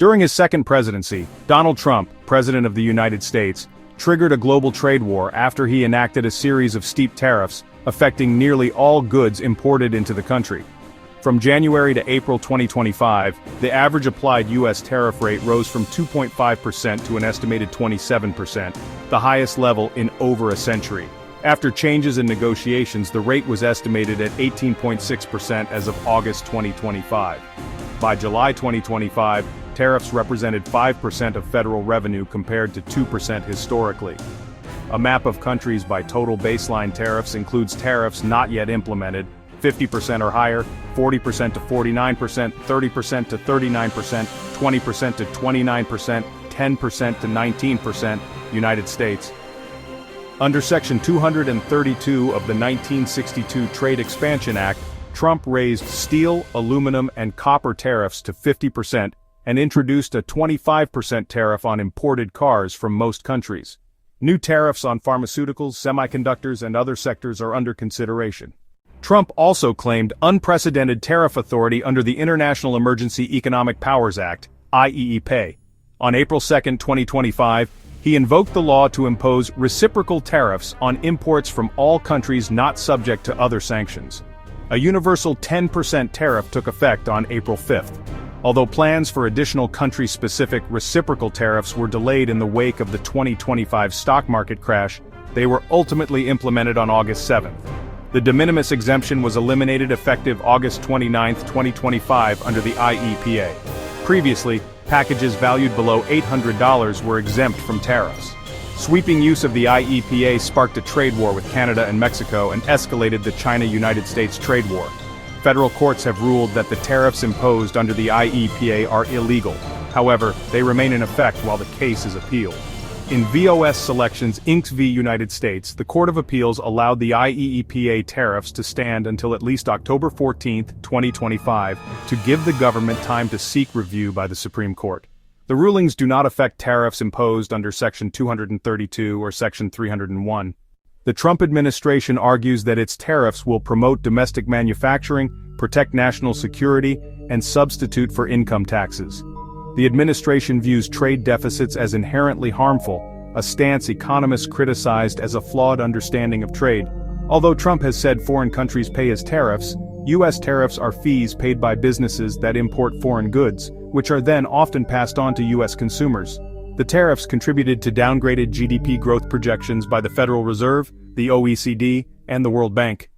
During his second presidency, Donald Trump, President of the United States, triggered a global trade war after he enacted a series of steep tariffs affecting nearly all goods imported into the country. From January to April 2025, the average applied U.S. tariff rate rose from 2.5% to an estimated 27%, the highest level in over a century. After changes in negotiations, the rate was estimated at 18.6% as of August 2025. By July 2025, tariffs represented 5% of federal revenue compared to 2% historically. A map of countries by total baseline tariffs includes tariffs not yet implemented, 50% or higher, 40% to 49%, 30% to 39%, 20% to 29%, 10% to 19%, United States. Under Section 232 of the 1962 Trade Expansion Act, Trump raised steel, aluminum, and copper tariffs to 50% and introduced a 25% tariff on imported cars from most countries. New tariffs on pharmaceuticals, semiconductors, and other sectors are under consideration. Trump also claimed unprecedented tariff authority under the International Emergency Economic Powers Act, IEEPA. On April 2, 2025, he invoked the law to impose reciprocal tariffs on imports from all countries not subject to other sanctions. A universal 10% tariff took effect on April 5. Although plans for additional country-specific reciprocal tariffs were delayed in the wake of the 2025 stock market crash, they were ultimately implemented on August 7. The de minimis exemption was eliminated effective August 29, 2025 under the IEEPA. Previously, packages valued below $800 were exempt from tariffs. Sweeping use of the IEEPA sparked a trade war with Canada and Mexico and escalated the China-United States trade war. Federal courts have ruled that the tariffs imposed under the IEEPA are illegal. However, they remain in effect while the case is appealed. In VOS Selections Inc. v. United States, the Court of Appeals allowed the IEEPA tariffs to stand until at least October 14, 2025, to give the government time to seek review by the Supreme Court. The rulings do not affect tariffs imposed under Section 232 or Section 301. The Trump administration argues that its tariffs will promote domestic manufacturing, protect national security, and substitute for income taxes. The administration views trade deficits as inherently harmful, a stance economists criticized as a flawed understanding of trade. Although Trump has said foreign countries pay his tariffs, U.S. tariffs are fees paid by businesses that import foreign goods, which are then often passed on to U.S. consumers. The tariffs contributed to downgraded GDP growth projections by the Federal Reserve, the OECD, and the World Bank.